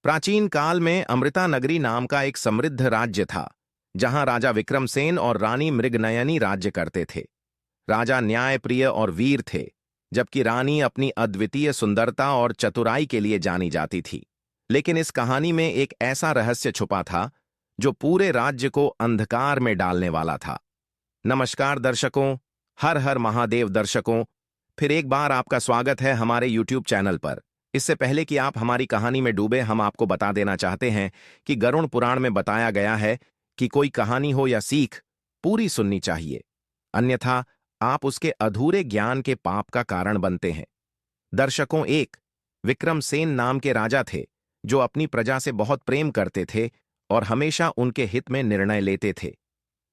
प्राचीन काल में अमृता नगरी नाम का एक समृद्ध राज्य था, जहां राजा विक्रमसेन और रानी मृगनयनी राज्य करते थे। राजा न्यायप्रिय और वीर थे, जबकि रानी अपनी अद्वितीय सुंदरता और चतुराई के लिए जानी जाती थी। लेकिन इस कहानी में एक ऐसा रहस्य छुपा था जो पूरे राज्य को अंधकार में डालने वाला था। नमस्कार दर्शकों, हर हर महादेव दर्शकों, फिर एक बार आपका स्वागत है हमारे YouTube चैनल पर। इससे पहले कि आप हमारी कहानी में डूबे, हम आपको बता देना चाहते हैं कि गरुड़ पुराण में बताया गया है कि कोई कहानी हो या सीख, पूरी सुननी चाहिए, अन्यथा आप उसके अधूरे ज्ञान के पाप का कारण बनते हैं। दर्शकों, एक विक्रमसेन नाम के राजा थे जो अपनी प्रजा से बहुत प्रेम करते थे और हमेशा उनके हित में निर्णय लेते थे।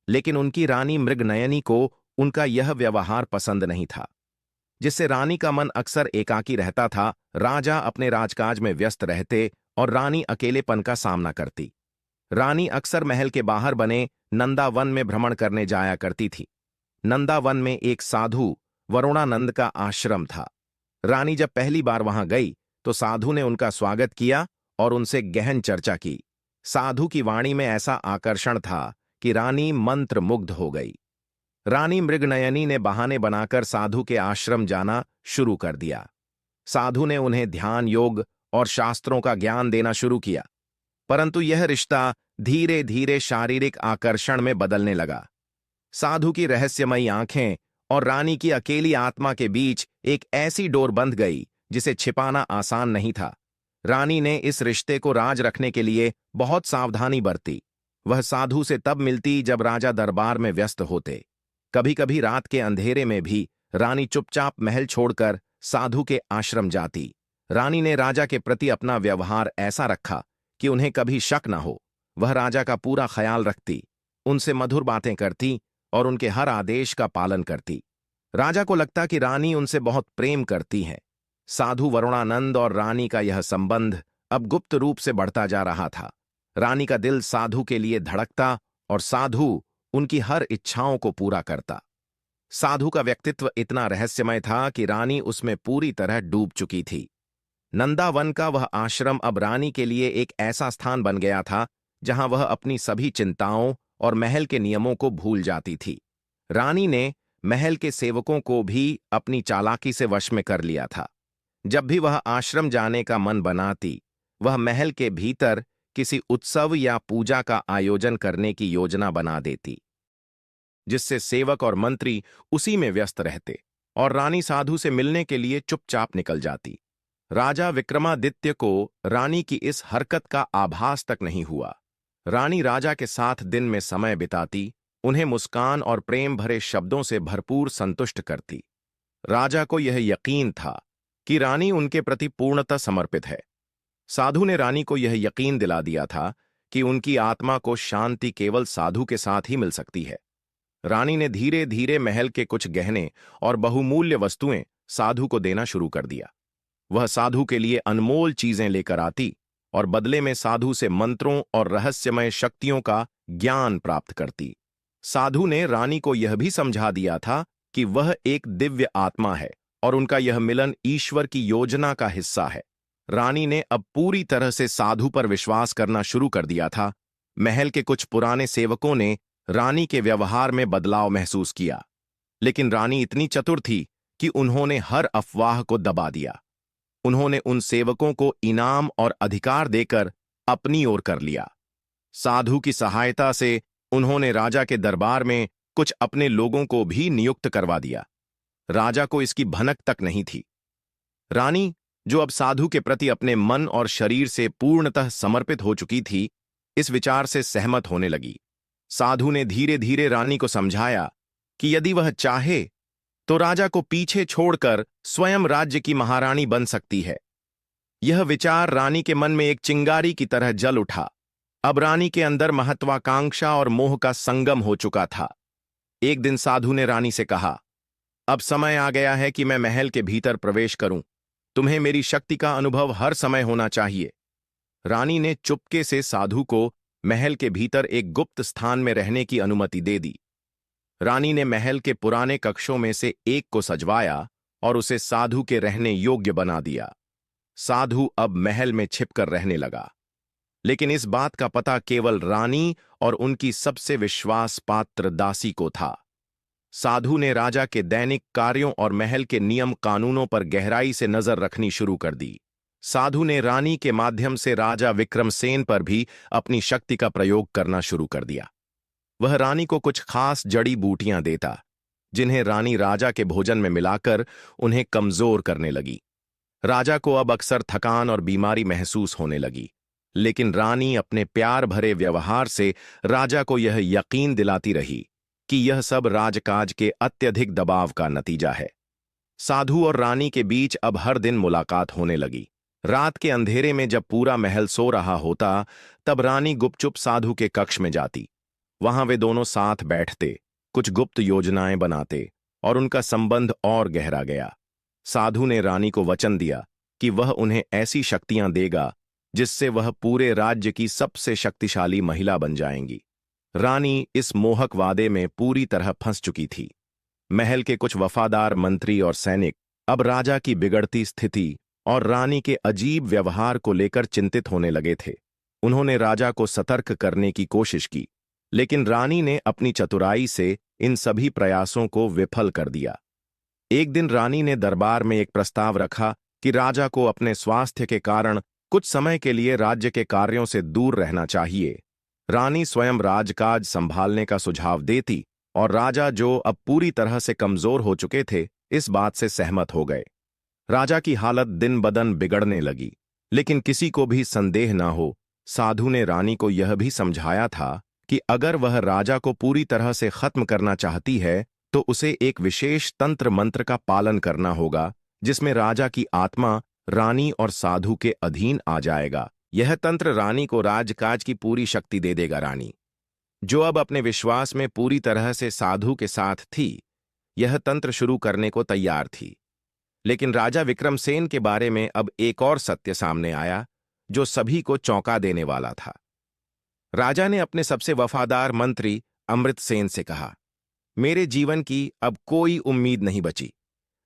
लेकिन उनकी रानी मृगनयनी को उनका यह व्यवहार पसंद नहीं था, जिससे रानी का मन अक्सर एकाकी रहता था। राजा अपने राजकाज में व्यस्त रहते और रानी अकेलेपन का सामना करती। रानी अक्सर महल के बाहर बने नंदावन में भ्रमण करने जाया करती थी। नंदावन में एक साधु वरुणानंद का आश्रम था। रानी जब पहली बार वहां गई तो साधु ने उनका स्वागत किया और उनसे गहन चर्चा की। साधु की वाणी में ऐसा आकर्षण था कि रानी मंत्र मुग्ध हो गई। रानी मृगनयनी ने बहाने बनाकर साधु के आश्रम जाना शुरू कर दिया। साधु ने उन्हें ध्यान, योग और शास्त्रों का ज्ञान देना शुरू किया, परंतु यह रिश्ता धीरे धीरे शारीरिक आकर्षण में बदलने लगा। साधु की रहस्यमयी आंखें और रानी की अकेली आत्मा के बीच एक ऐसी डोर बंध गई जिसे छिपाना आसान नहीं था। रानी ने इस रिश्ते को राज रखने के लिए बहुत सावधानी बरती। वह साधु से तब मिलती जब राजा दरबार में व्यस्त होते। कभी कभी रात के अंधेरे में भी रानी चुपचाप महल छोड़कर साधु के आश्रम जाती। रानी ने राजा के प्रति अपना व्यवहार ऐसा रखा कि उन्हें कभी शक न हो। वह राजा का पूरा ख्याल रखती, उनसे मधुर बातें करती और उनके हर आदेश का पालन करती। राजा को लगता कि रानी उनसे बहुत प्रेम करती है। साधु वरुणानंद और रानी का यह संबंध अब गुप्त रूप से बढ़ता जा रहा था। रानी का दिल साधु के लिए धड़कता और साधु उनकी हर इच्छाओं को पूरा करता। साधु का व्यक्तित्व इतना रहस्यमय था कि रानी उसमें पूरी तरह डूब चुकी थी। नंदावन का वह आश्रम अब रानी के लिए एक ऐसा स्थान बन गया था जहां वह अपनी सभी चिंताओं और महल के नियमों को भूल जाती थी। रानी ने महल के सेवकों को भी अपनी चालाकी से वश में कर लिया था। जब भी वह आश्रम जाने का मन बनाती, वह महल के भीतर किसी उत्सव या पूजा का आयोजन करने की योजना बना देती, जिससे सेवक और मंत्री उसी में व्यस्त रहते और रानी साधु से मिलने के लिए चुपचाप निकल जाती। राजा विक्रमादित्य को रानी की इस हरकत का आभास तक नहीं हुआ। रानी राजा के साथ दिन में समय बिताती, उन्हें मुस्कान और प्रेम भरे शब्दों से भरपूर संतुष्ट करती। राजा को यह यकीन था कि रानी उनके प्रति पूर्णतः समर्पित है। साधु ने रानी को यह यकीन दिला दिया था कि उनकी आत्मा को शांति केवल साधु के साथ ही मिल सकती है। रानी ने धीरे धीरे महल के कुछ गहने और बहुमूल्य वस्तुएं साधु को देना शुरू कर दिया। वह साधु के लिए अनमोल चीजें लेकर आती और बदले में साधु से मंत्रों और रहस्यमय शक्तियों का ज्ञान प्राप्त करती। साधु ने रानी को यह भी समझा दिया था कि वह एक दिव्य आत्मा है और उनका यह मिलन ईश्वर की योजना का हिस्सा है। रानी ने अब पूरी तरह से साधु पर विश्वास करना शुरू कर दिया था। महल के कुछ पुराने सेवकों ने रानी के व्यवहार में बदलाव महसूस किया, लेकिन रानी इतनी चतुर थी कि उन्होंने हर अफवाह को दबा दिया। उन्होंने उन सेवकों को इनाम और अधिकार देकर अपनी ओर कर लिया। साधु की सहायता से उन्होंने राजा के दरबार में कुछ अपने लोगों को भी नियुक्त करवा दिया। राजा को इसकी भनक तक नहीं थी। रानी, जो अब साधु के प्रति अपने मन और शरीर से पूर्णतः समर्पित हो चुकी थी, इस विचार से सहमत होने लगी। साधु ने धीरे धीरे रानी को समझाया कि यदि वह चाहे तो राजा को पीछे छोड़कर स्वयं राज्य की महारानी बन सकती है। यह विचार रानी के मन में एक चिंगारी की तरह जल उठा। अब रानी के अंदर महत्वाकांक्षा और मोह का संगम हो चुका था। एक दिन साधु ने रानी से कहा, अब समय आ गया है कि मैं महल के भीतर प्रवेश करूं। तुम्हें मेरी शक्ति का अनुभव हर समय होना चाहिए। रानी ने चुपके से साधु को महल के भीतर एक गुप्त स्थान में रहने की अनुमति दे दी। रानी ने महल के पुराने कक्षों में से एक को सजवाया और उसे साधु के रहने योग्य बना दिया। साधु अब महल में छिपकर रहने लगा। लेकिन इस बात का पता केवल रानी और उनकी सबसे विश्वास पात्र दासी को था। साधु ने राजा के दैनिक कार्यों और महल के नियम कानूनों पर गहराई से नजर रखनी शुरू कर दी। साधु ने रानी के माध्यम से राजा विक्रमसेन पर भी अपनी शक्ति का प्रयोग करना शुरू कर दिया। वह रानी को कुछ खास जड़ी बूटियां देता, जिन्हें रानी राजा के भोजन में मिलाकर उन्हें कमजोर करने लगी। राजा को अब अक्सर थकान और बीमारी महसूस होने लगी, लेकिन रानी अपने प्यार भरे व्यवहार से राजा को यह यकीन दिलाती रही कि यह सब राजकाज के अत्यधिक दबाव का नतीजा है। साधु और रानी के बीच अब हर दिन मुलाकात होने लगी। रात के अंधेरे में जब पूरा महल सो रहा होता, तब रानी गुपचुप साधु के कक्ष में जाती। वहां वे दोनों साथ बैठते, कुछ गुप्त योजनाएं बनाते और उनका संबंध और गहरा गया। साधु ने रानी को वचन दिया कि वह उन्हें ऐसी शक्तियां देगा जिससे वह पूरे राज्य की सबसे शक्तिशाली महिला बन जाएंगी। रानी इस मोहक वादे में पूरी तरह फंस चुकी थी। महल के कुछ वफादार मंत्री और सैनिक अब राजा की बिगड़ती स्थिति और रानी के अजीब व्यवहार को लेकर चिंतित होने लगे थे। उन्होंने राजा को सतर्क करने की कोशिश की, लेकिन रानी ने अपनी चतुराई से इन सभी प्रयासों को विफल कर दिया। एक दिन रानी ने दरबार में एक प्रस्ताव रखा कि राजा को अपने स्वास्थ्य के कारण कुछ समय के लिए राज्य के कार्यों से दूर रहना चाहिए। रानी स्वयं राजकाज संभालने का सुझाव देती और राजा, जो अब पूरी तरह से कमजोर हो चुके थे, इस बात से सहमत हो गए। राजा की हालत दिन बदन बिगड़ने लगी, लेकिन किसी को भी संदेह ना हो, साधु ने रानी को यह भी समझाया था कि अगर वह राजा को पूरी तरह से खत्म करना चाहती है तो उसे एक विशेष तंत्र मंत्र का पालन करना होगा, जिसमें राजा की आत्मा रानी और साधु के अधीन आ जाएगा। यह तंत्र रानी को राजकाज की पूरी शक्ति दे देगा। रानी, जो अब अपने विश्वास में पूरी तरह से साधु के साथ थी, यह तंत्र शुरू करने को तैयार थी। लेकिन राजा विक्रमसेन के बारे में अब एक और सत्य सामने आया जो सभी को चौंका देने वाला था। राजा ने अपने सबसे वफादार मंत्री अमृतसेन से कहा, मेरे जीवन की अब कोई उम्मीद नहीं बची,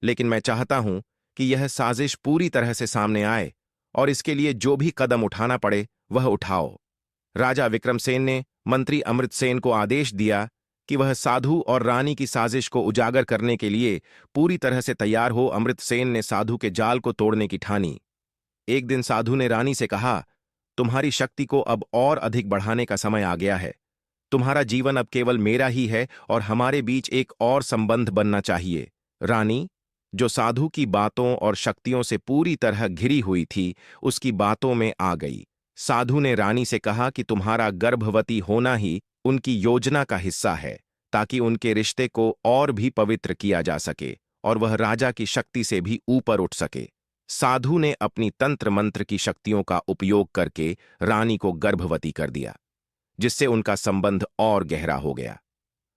लेकिन मैं चाहता हूं कि यह साजिश पूरी तरह से सामने आए और इसके लिए जो भी कदम उठाना पड़े वह उठाओ। राजा विक्रमसेन ने मंत्री अमृतसेन को आदेश दिया कि वह साधु और रानी की साजिश को उजागर करने के लिए पूरी तरह से तैयार हो। अमृतसेन ने साधु के जाल को तोड़ने की ठानी। एक दिन साधु ने रानी से कहा, तुम्हारी शक्ति को अब और अधिक बढ़ाने का समय आ गया है। तुम्हारा जीवन अब केवल मेरा ही है और हमारे बीच एक और संबंध बनना चाहिए। रानी, जो साधु की बातों और शक्तियों से पूरी तरह घिरी हुई थी, उसकी बातों में आ गई। साधु ने रानी से कहा कि तुम्हारा गर्भवती होना ही उनकी योजना का हिस्सा है, ताकि उनके रिश्ते को और भी पवित्र किया जा सके और वह राजा की शक्ति से भी ऊपर उठ सके। साधु ने अपनी तंत्र मंत्र की शक्तियों का उपयोग करके रानी को गर्भवती कर दिया, जिससे उनका संबंध और गहरा हो गया।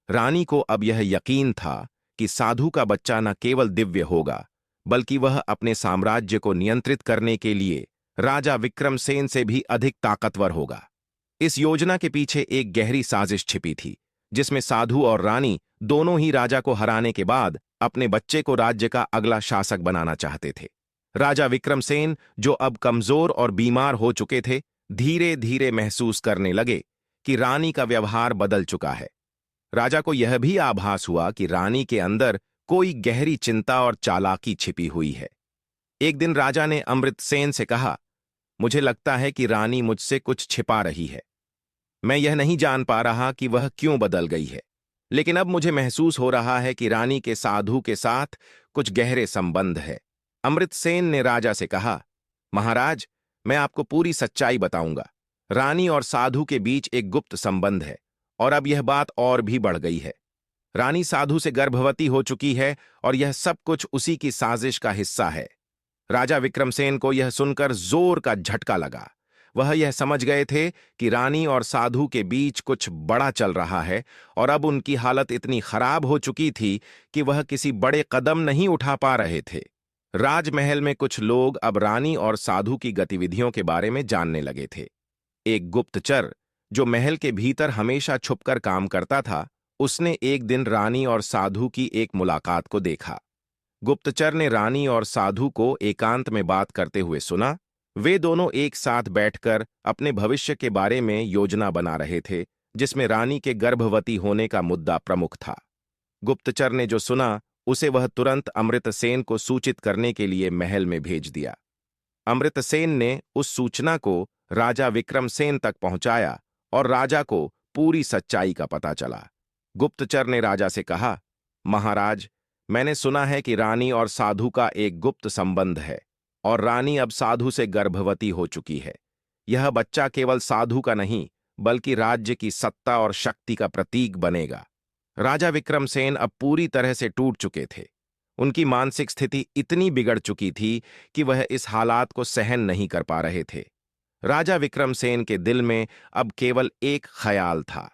रानी को अब यह यकीन था कि साधु का बच्चा न केवल दिव्य होगा, बल्कि वह अपने साम्राज्य को नियंत्रित करने के लिए राजा विक्रमसेन से भी अधिक ताकतवर होगा। इस योजना के पीछे एक गहरी साजिश छिपी थी, जिसमें साधु और रानी दोनों ही राजा को हराने के बाद अपने बच्चे को राज्य का अगला शासक बनाना चाहते थे। राजा विक्रमसेन, जो अब कमजोर और बीमार हो चुके थे, धीरे धीरे महसूस करने लगे कि रानी का व्यवहार बदल चुका है। राजा को यह भी आभास हुआ कि रानी के अंदर कोई गहरी चिंता और चालाकी छिपी हुई है। एक दिन राजा ने अमृतसेन से कहा, मुझे लगता है कि रानी मुझसे कुछ छिपा रही है। मैं यह नहीं जान पा रहा कि वह क्यों बदल गई है, लेकिन अब मुझे महसूस हो रहा है कि रानी के साधु के साथ कुछ गहरे संबंध है। अमृतसेन ने राजा से कहा, महाराज, मैं आपको पूरी सच्चाई बताऊंगा। रानी और साधु के बीच एक गुप्त संबंध है और अब यह बात और भी बढ़ गई है। रानी साधु से गर्भवती हो चुकी है और यह सब कुछ उसी की साजिश का हिस्सा है। राजा विक्रमसेन को यह सुनकर जोर का झटका लगा। वह यह समझ गए थे कि रानी और साधु के बीच कुछ बड़ा चल रहा है और अब उनकी हालत इतनी खराब हो चुकी थी कि वह किसी बड़े कदम नहीं उठा पा रहे थे। राजमहल में कुछ लोग अब रानी और साधु की गतिविधियों के बारे में जानने लगे थे। एक गुप्तचर, जो महल के भीतर हमेशा छुपकर काम करता था, उसने एक दिन रानी और साधु की एक मुलाकात को देखा। गुप्तचर ने रानी और साधु को एकांत में बात करते हुए सुना। वे दोनों एक साथ बैठकर अपने भविष्य के बारे में योजना बना रहे थे, जिसमें रानी के गर्भवती होने का मुद्दा प्रमुख था। गुप्तचर ने जो सुना, उसे वह तुरंत अमृतसेन को सूचित करने के लिए महल में भेज दिया। अमृतसेन ने उस सूचना को राजा विक्रमसेन तक पहुंचाया और राजा को पूरी सच्चाई का पता चला। गुप्तचर ने राजा से कहा, महाराज, मैंने सुना है कि रानी और साधु का एक गुप्त संबंध है और रानी अब साधु से गर्भवती हो चुकी है। यह बच्चा केवल साधु का नहीं, बल्कि राज्य की सत्ता और शक्ति का प्रतीक बनेगा। राजा विक्रमसेन अब पूरी तरह से टूट चुके थे। उनकी मानसिक स्थिति इतनी बिगड़ चुकी थी कि वह इस हालात को सहन नहीं कर पा रहे थे। राजा विक्रमसेन के दिल में अब केवल एक ख्याल था,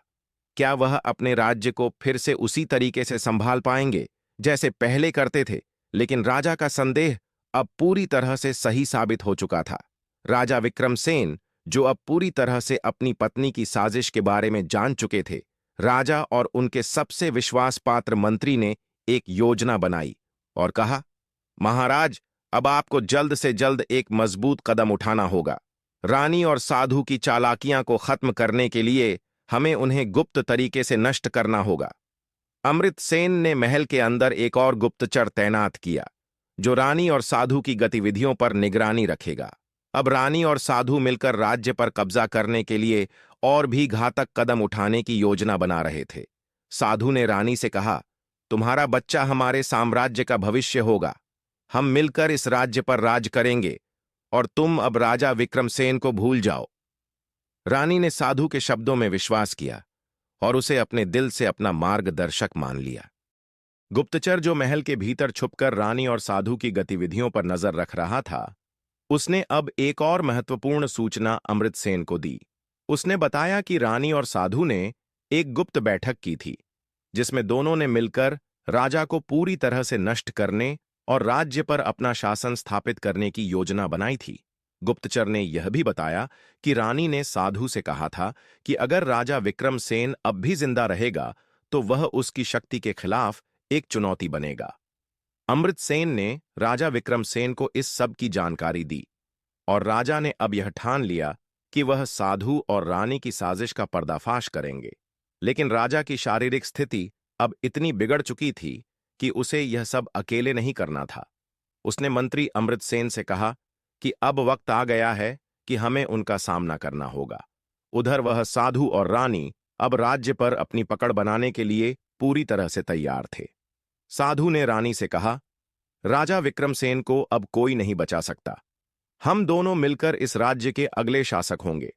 क्या वह अपने राज्य को फिर से उसी तरीके से संभाल पाएंगे जैसे पहले करते थे। लेकिन राजा का संदेह अब पूरी तरह से सही साबित हो चुका था। राजा विक्रमसेन, जो अब पूरी तरह से अपनी पत्नी की साजिश के बारे में जान चुके थे, राजा और उनके सबसे विश्वास पात्र मंत्री ने एक योजना बनाई और कहा, महाराज, अब आपको जल्द से जल्द एक मजबूत कदम उठाना होगा। रानी और साधु की चालाकियां को खत्म करने के लिए हमें उन्हें गुप्त तरीके से नष्ट करना होगा। अमृतसेन ने महल के अंदर एक और गुप्तचर तैनात किया, जो रानी और साधु की गतिविधियों पर निगरानी रखेगा। अब रानी और साधु मिलकर राज्य पर कब्जा करने के लिए और भी घातक कदम उठाने की योजना बना रहे थे। साधु ने रानी से कहा, तुम्हारा बच्चा हमारे साम्राज्य का भविष्य होगा। हम मिलकर इस राज्य पर राज करेंगे और तुम अब राजा विक्रमसेन को भूल जाओ। रानी ने साधु के शब्दों में विश्वास किया और उसे अपने दिल से अपना मार्गदर्शक मान लिया। गुप्तचर, जो महल के भीतर छुपकर रानी और साधु की गतिविधियों पर नजर रख रहा था, उसने अब एक और महत्वपूर्ण सूचना अमृतसेन को दी। उसने बताया कि रानी और साधु ने एक गुप्त बैठक की थी, जिसमें दोनों ने मिलकर राजा को पूरी तरह से नष्ट करने और राज्य पर अपना शासन स्थापित करने की योजना बनाई थी। गुप्तचर ने यह भी बताया कि रानी ने साधु से कहा था कि अगर राजा विक्रमसेन अब भी जिंदा रहेगा तो वह उसकी शक्ति के खिलाफ एक चुनौती बनेगा। अमृतसेन ने राजा विक्रमसेन को इस सब की जानकारी दी और राजा ने अब यह ठान लिया कि वह साधु और रानी की साजिश का पर्दाफाश करेंगे। लेकिन राजा की शारीरिक स्थिति अब इतनी बिगड़ चुकी थी कि उसे यह सब अकेले नहीं करना था। उसने मंत्री अमृतसेन से कहा कि अब वक्त आ गया है कि हमें उनका सामना करना होगा। उधर वह साधु और रानी अब राज्य पर अपनी पकड़ बनाने के लिए पूरी तरह से तैयार थे। साधु ने रानी से कहा, राजा विक्रमसेन को अब कोई नहीं बचा सकता। हम दोनों मिलकर इस राज्य के अगले शासक होंगे।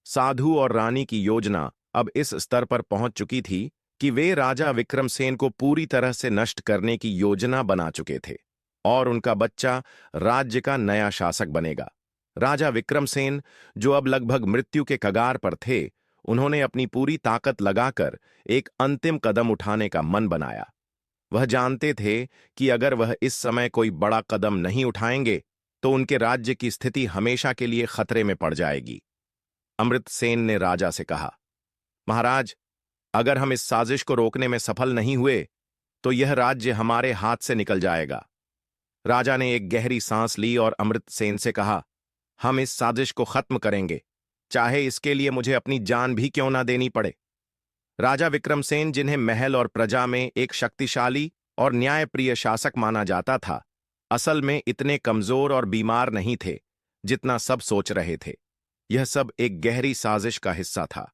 साधु और रानी की योजना अब इस स्तर पर पहुंच चुकी थी कि वे राजा विक्रमसेन को पूरी तरह से नष्ट करने की योजना बना चुके थे और उनका बच्चा राज्य का नया शासक बनेगा। राजा विक्रमसेन, जो अब लगभग मृत्यु के कगार पर थे, उन्होंने अपनी पूरी ताकत लगाकर एक अंतिम कदम उठाने का मन बनाया। वह जानते थे कि अगर वह इस समय कोई बड़ा कदम नहीं उठाएंगे तो उनके राज्य की स्थिति हमेशा के लिए खतरे में पड़ जाएगी। अमृतसेन ने राजा से कहा, महाराज, अगर हम इस साजिश को रोकने में सफल नहीं हुए तो यह राज्य हमारे हाथ से निकल जाएगा। राजा ने एक गहरी सांस ली और अमृतसेन से कहा, हम इस साजिश को खत्म करेंगे, चाहे इसके लिए मुझे अपनी जान भी क्यों ना देनी पड़े। राजा विक्रमसेन, जिन्हें महल और प्रजा में एक शक्तिशाली और न्यायप्रिय शासक माना जाता था, असल में इतने कमजोर और बीमार नहीं थे जितना सब सोच रहे थे। यह सब एक गहरी साजिश का हिस्सा था।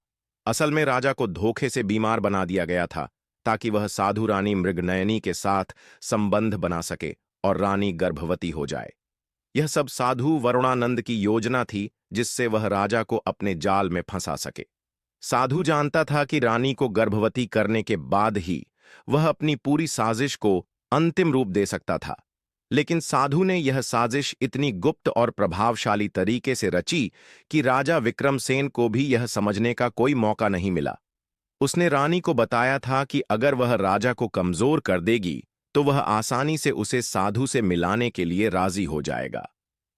असल में राजा को धोखे से बीमार बना दिया गया था ताकि वह साधु रानी मृगनयनी के साथ संबंध बना सके और रानी गर्भवती हो जाए। यह सब साधु वरुणानंद की योजना थी, जिससे वह राजा को अपने जाल में फंसा सके। साधु जानता था कि रानी को गर्भवती करने के बाद ही वह अपनी पूरी साजिश को अंतिम रूप दे सकता था। लेकिन साधु ने यह साजिश इतनी गुप्त और प्रभावशाली तरीके से रची कि राजा विक्रमसेन को भी यह समझने का कोई मौका नहीं मिला। उसने रानी को बताया था कि अगर वह राजा को कमजोर कर देगी तो वह आसानी से उसे साधु से मिलाने के लिए राजी हो जाएगा।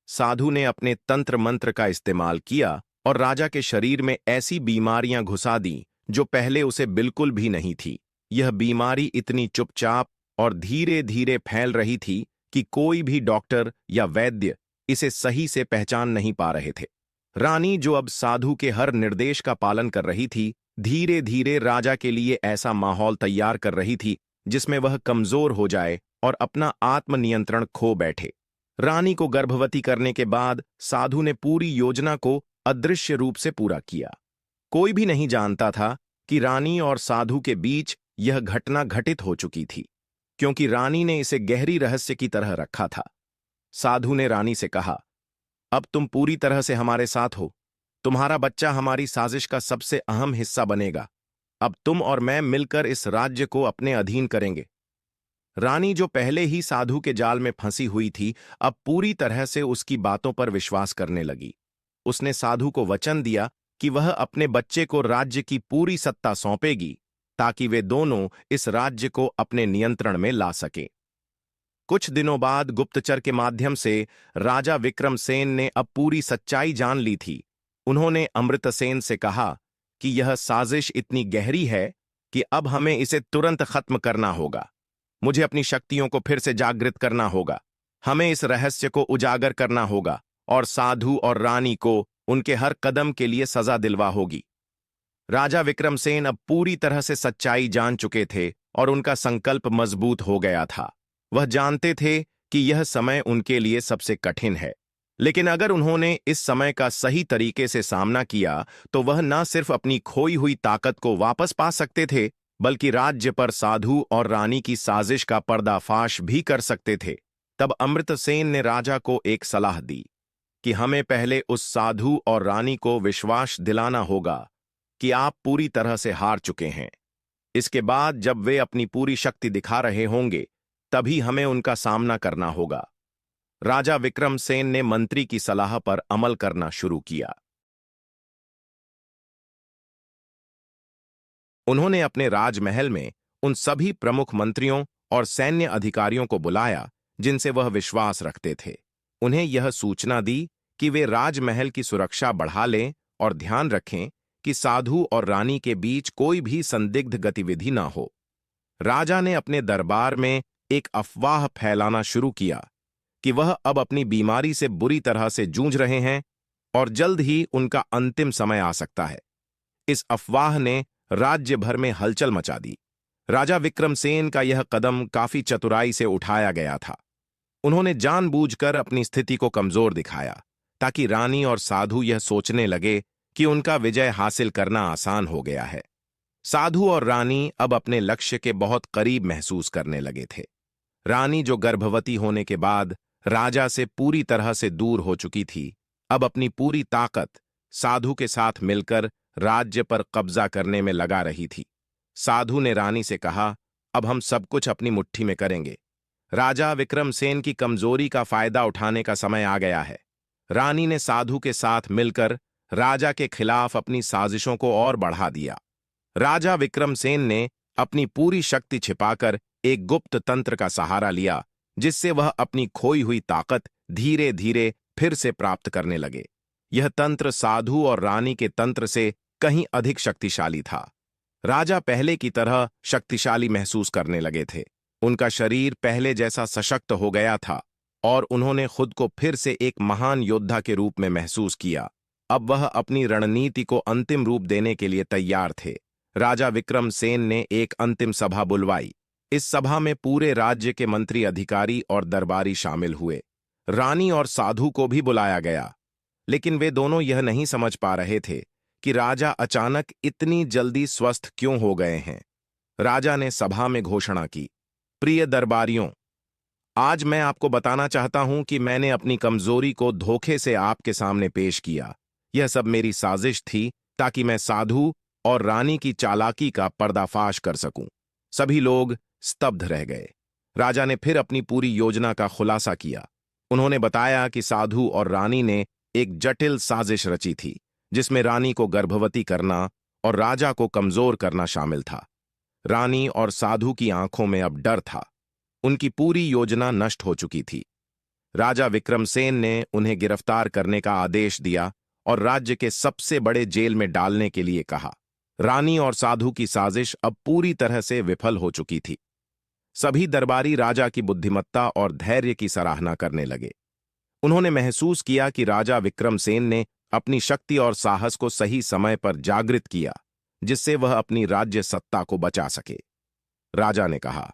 साधु ने अपने तंत्र मंत्र का इस्तेमाल किया और राजा के शरीर में ऐसी बीमारियां घुसा दी जो पहले उसे बिल्कुल भी नहीं थी। यह बीमारी इतनी चुपचाप और धीरे धीरे फैल रही थी कि कोई भी डॉक्टर या वैद्य इसे सही से पहचान नहीं पा रहे थे। रानी, जो अब साधु के हर निर्देश का पालन कर रही थी, धीरे धीरे राजा के लिए ऐसा माहौल तैयार कर रही थी जिसमें वह कमजोर हो जाए और अपना आत्मनियंत्रण खो बैठे। रानी को गर्भवती करने के बाद साधु ने पूरी योजना को अदृश्य रूप से पूरा किया। कोई भी नहीं जानता था कि रानी और साधु के बीच यह घटना घटित हो चुकी थी, क्योंकि रानी ने इसे गहरी रहस्य की तरह रखा था। साधु ने रानी से कहा, अब तुम पूरी तरह से हमारे साथ हो। तुम्हारा बच्चा हमारी साजिश का सबसे अहम हिस्सा बनेगा। अब तुम और मैं मिलकर इस राज्य को अपने अधीन करेंगे। रानी, जो पहले ही साधु के जाल में फंसी हुई थी, अब पूरी तरह से उसकी बातों पर विश्वास करने लगी। उसने साधु को वचन दिया कि वह अपने बच्चे को राज्य की पूरी सत्ता सौंपेगी, ताकि वे दोनों इस राज्य को अपने नियंत्रण में ला सकें। कुछ दिनों बाद गुप्तचर के माध्यम से राजा विक्रमसेन ने अब पूरी सच्चाई जान ली थी। उन्होंने अमृतसेन से कहा कि यह साजिश इतनी गहरी है कि अब हमें इसे तुरंत खत्म करना होगा। मुझे अपनी शक्तियों को फिर से जागृत करना होगा। हमें इस रहस्य को उजागर करना होगा और साधु और रानी को उनके हर कदम के लिए सजा दिलवा होगी। राजा विक्रमसेन अब पूरी तरह से सच्चाई जान चुके थे और उनका संकल्प मजबूत हो गया था। वह जानते थे कि यह समय उनके लिए सबसे कठिन है, लेकिन अगर उन्होंने इस समय का सही तरीके से सामना किया तो वह न सिर्फ अपनी खोई हुई ताकत को वापस पा सकते थे, बल्कि राज्य पर साधु और रानी की साजिश का पर्दाफाश भी कर सकते थे। तब अमृतसेन ने राजा को एक सलाह दी कि हमें पहले उस साधु और रानी को विश्वास दिलाना होगा कि आप पूरी तरह से हार चुके हैं। इसके बाद जब वे अपनी पूरी शक्ति दिखा रहे होंगे, तभी हमें उनका सामना करना होगा। राजा विक्रमसेन ने मंत्री की सलाह पर अमल करना शुरू किया। उन्होंने अपने राजमहल में उन सभी प्रमुख मंत्रियों और सैन्य अधिकारियों को बुलाया जिनसे वह विश्वास रखते थे। उन्हें यह सूचना दी कि वे राजमहल की सुरक्षा बढ़ा लें और ध्यान रखें कि साधु और रानी के बीच कोई भी संदिग्ध गतिविधि न हो। राजा ने अपने दरबार में एक अफवाह फैलाना शुरू किया कि वह अब अपनी बीमारी से बुरी तरह से जूझ रहे हैं और जल्द ही उनका अंतिम समय आ सकता है। इस अफवाह ने राज्य भर में हलचल मचा दी। राजा विक्रमसेन का यह कदम काफी चतुराई से उठाया गया था। उन्होंने जानबूझकर अपनी स्थिति को कमजोर दिखाया ताकि रानी और साधु यह सोचने लगे कि उनका विजय हासिल करना आसान हो गया है। साधु और रानी अब अपने लक्ष्य के बहुत करीब महसूस करने लगे थे। रानी, जो गर्भवती होने के बाद राजा से पूरी तरह से दूर हो चुकी थी, अब अपनी पूरी ताकत साधु के साथ मिलकर राज्य पर कब्जा करने में लगा रही थी। साधु ने रानी से कहा, अब हम सब कुछ अपनी मुट्ठी में करेंगे। राजा विक्रमसेन की कमजोरी का फायदा उठाने का समय आ गया है। रानी ने साधु के साथ मिलकर राजा के खिलाफ अपनी साजिशों को और बढ़ा दिया। राजा विक्रमसेन ने अपनी पूरी शक्ति छिपाकर एक गुप्त तंत्र का सहारा लिया, जिससे वह अपनी खोई हुई ताकत धीरे धीरे फिर से प्राप्त करने लगे। यह तंत्र साधु और रानी के तंत्र से कहीं अधिक शक्तिशाली था। राजा पहले की तरह शक्तिशाली महसूस करने लगे थे। उनका शरीर पहले जैसा सशक्त हो गया था और उन्होंने खुद को फिर से एक महान योद्धा के रूप में महसूस किया। अब वह अपनी रणनीति को अंतिम रूप देने के लिए तैयार थे। राजा विक्रमसेन ने एक अंतिम सभा बुलवाई। इस सभा में पूरे राज्य के मंत्री, अधिकारी और दरबारी शामिल हुए। रानी और साधु को भी बुलाया गया, लेकिन वे दोनों यह नहीं समझ पा रहे थे कि राजा अचानक इतनी जल्दी स्वस्थ क्यों हो गए हैं। राजा ने सभा में घोषणा की, प्रिय दरबारियों, आज मैं आपको बताना चाहता हूं कि मैंने अपनी कमजोरी को धोखे से आपके सामने पेश किया। यह सब मेरी साजिश थी ताकि मैं साधु और रानी की चालाकी का पर्दाफाश कर सकूं। सभी लोग स्तब्ध रह गए। राजा ने फिर अपनी पूरी योजना का खुलासा किया। उन्होंने बताया कि साधु और रानी ने एक जटिल साजिश रची थी, जिसमें रानी को गर्भवती करना और राजा को कमजोर करना शामिल था। रानी और साधु की आंखों में अब डर था। उनकी पूरी योजना नष्ट हो चुकी थी। राजा विक्रमसेन ने उन्हें गिरफ्तार करने का आदेश दिया और राज्य के सबसे बड़े जेल में डालने के लिए कहा। रानी और साधु की साजिश अब पूरी तरह से विफल हो चुकी थी। सभी दरबारी राजा की बुद्धिमत्ता और धैर्य की सराहना करने लगे। उन्होंने महसूस किया कि राजा विक्रमसेन ने अपनी शक्ति और साहस को सही समय पर जागृत किया, जिससे वह अपनी राज्य सत्ता को बचा सके। राजा ने कहा,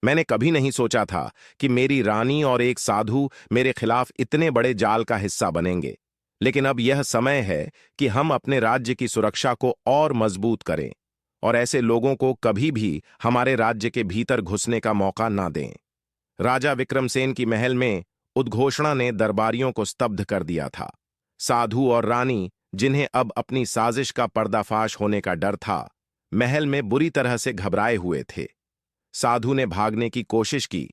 मैंने कभी नहीं सोचा था कि मेरी रानी और एक साधु मेरे खिलाफ इतने बड़े जाल का हिस्सा बनेंगे, लेकिन अब यह समय है कि हम अपने राज्य की सुरक्षा को और मजबूत करें और ऐसे लोगों को कभी भी हमारे राज्य के भीतर घुसने का मौका ना दें। राजा विक्रमसेन की महल में उद्घोषणा ने दरबारियों को स्तब्ध कर दिया था। साधु और रानी, जिन्हें अब अपनी साजिश का पर्दाफाश होने का डर था, महल में बुरी तरह से घबराए हुए थे। साधु ने भागने की कोशिश की,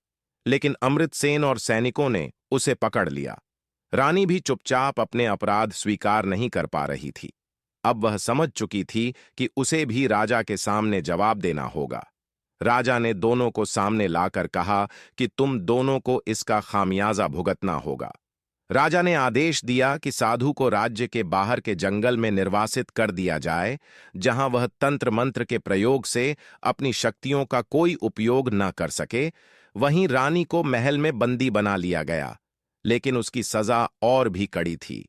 लेकिन अमृतसेन और सैनिकों ने उसे पकड़ लिया। रानी भी चुपचाप अपने अपराध स्वीकार नहीं कर पा रही थी। अब वह समझ चुकी थी कि उसे भी राजा के सामने जवाब देना होगा। राजा ने दोनों को सामने लाकर कहा कि तुम दोनों को इसका खामियाजा भुगतना होगा। राजा ने आदेश दिया कि साधु को राज्य के बाहर के जंगल में निर्वासित कर दिया जाए, जहां वह तंत्र मंत्र के प्रयोग से अपनी शक्तियों का कोई उपयोग न कर सके। वहीं रानी को महल में बंदी बना लिया गया, लेकिन उसकी सजा और भी कड़ी थी।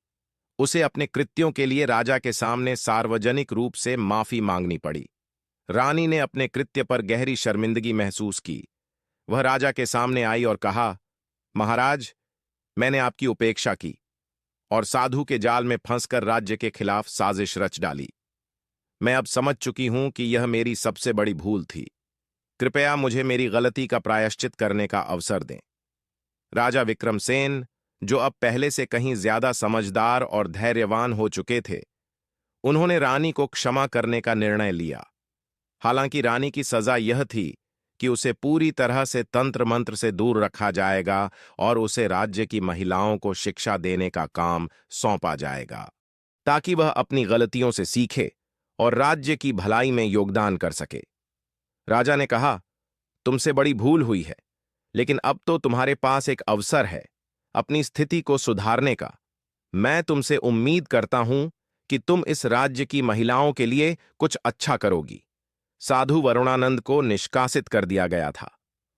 उसे अपने कृत्यों के लिए राजा के सामने सार्वजनिक रूप से माफी मांगनी पड़ी। रानी ने अपने कृत्य पर गहरी शर्मिंदगी महसूस की। वह राजा के सामने आई और कहा, महाराज, मैंने आपकी उपेक्षा की और साधु के जाल में फंसकर राज्य के खिलाफ साजिश रच डाली। मैं अब समझ चुकी हूं कि यह मेरी सबसे बड़ी भूल थी। कृपया मुझे मेरी गलती का प्रायश्चित करने का अवसर दें। राजा विक्रमसेन, जो अब पहले से कहीं ज्यादा समझदार और धैर्यवान हो चुके थे, उन्होंने रानी को क्षमा करने का निर्णय लिया। हालांकि रानी की सजा यह थी कि उसे पूरी तरह से तंत्र मंत्र से दूर रखा जाएगा और उसे राज्य की महिलाओं को शिक्षा देने का काम सौंपा जाएगा, ताकि वह अपनी गलतियों से सीखे और राज्य की भलाई में योगदान कर सके। राजा ने कहा, तुमसे बड़ी भूल हुई है, लेकिन अब तो तुम्हारे पास एक अवसर है अपनी स्थिति को सुधारने का। मैं तुमसे उम्मीद करता हूं कि तुम इस राज्य की महिलाओं के लिए कुछ अच्छा करोगी। साधु वरुणानंद को निष्कासित कर दिया गया था।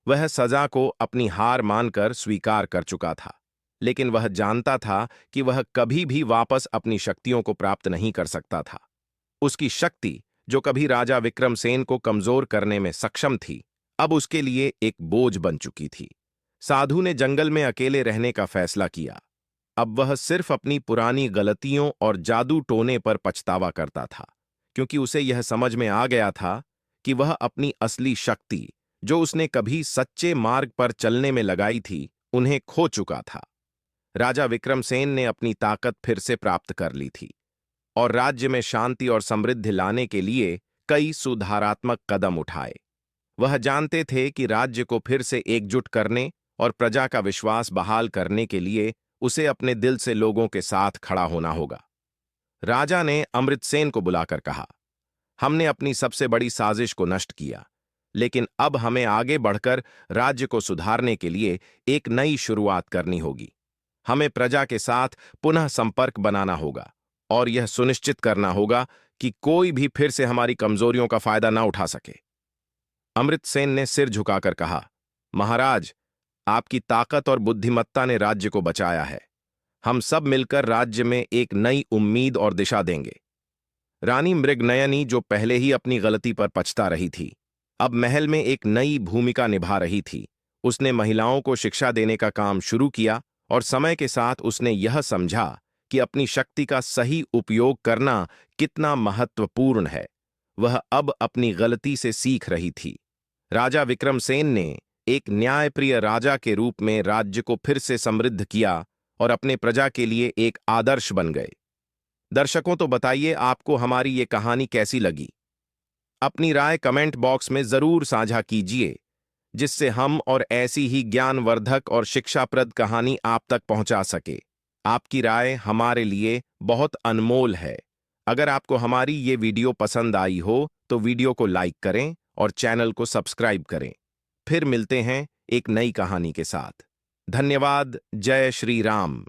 वह सजा को अपनी हार मानकर स्वीकार कर चुका था, लेकिन वह जानता था कि वह कभी भी वापस अपनी शक्तियों को प्राप्त नहीं कर सकता था। उसकी शक्ति, जो कभी राजा विक्रमसेन को कमजोर करने में सक्षम थी, अब उसके लिए एक बोझ बन चुकी थी। साधु ने जंगल में अकेले रहने का फैसला किया। अब वह सिर्फ अपनी पुरानी गलतियों और जादू टोने पर पछतावा करता था, क्योंकि उसे यह समझ में आ गया था कि वह अपनी असली शक्ति, जो उसने कभी सच्चे मार्ग पर चलने में लगाई थी, उन्हें खो चुका था। राजा विक्रमसेन ने अपनी ताकत फिर से प्राप्त कर ली थी और राज्य में शांति और समृद्धि लाने के लिए कई सुधारात्मक कदम उठाए। वह जानते थे कि राज्य को फिर से एकजुट करने और प्रजा का विश्वास बहाल करने के लिए उसे अपने दिल से लोगों के साथ खड़ा होना होगा। राजा ने अमृतसेन को बुलाकर कहा, हमने अपनी सबसे बड़ी साजिश को नष्ट किया, लेकिन अब हमें आगे बढ़कर राज्य को सुधारने के लिए एक नई शुरुआत करनी होगी। हमें प्रजा के साथ पुनः संपर्क बनाना होगा और यह सुनिश्चित करना होगा कि कोई भी फिर से हमारी कमजोरियों का फायदा ना उठा सके। अमृतसेन ने सिर झुकाकर कहा, महाराज, आपकी ताकत और बुद्धिमत्ता ने राज्य को बचाया है। हम सब मिलकर राज्य में एक नई उम्मीद और दिशा देंगे। रानी मृगनयनी, जो पहले ही अपनी गलती पर पछता रही थी, अब महल में एक नई भूमिका निभा रही थी। उसने महिलाओं को शिक्षा देने का काम शुरू किया और समय के साथ उसने यह समझा कि अपनी शक्ति का सही उपयोग करना कितना महत्वपूर्ण है। वह अब अपनी गलती से सीख रही थी। राजा विक्रमसेन ने एक न्यायप्रिय राजा के रूप में राज्य को फिर से समृद्ध किया और अपने प्रजा के लिए एक आदर्श बन गए। दर्शकों, तो बताइए आपको हमारी ये कहानी कैसी लगी? अपनी राय कमेंट बॉक्स में जरूर साझा कीजिए, जिससे हम और ऐसी ही ज्ञानवर्धक और शिक्षाप्रद कहानी आप तक पहुंचा सके। आपकी राय हमारे लिए बहुत अनमोल है। अगर आपको हमारी ये वीडियो पसंद आई हो तो वीडियो को लाइक करें और चैनल को सब्सक्राइब करें। फिर मिलते हैं एक नई कहानी के साथ। धन्यवाद। जय श्री राम।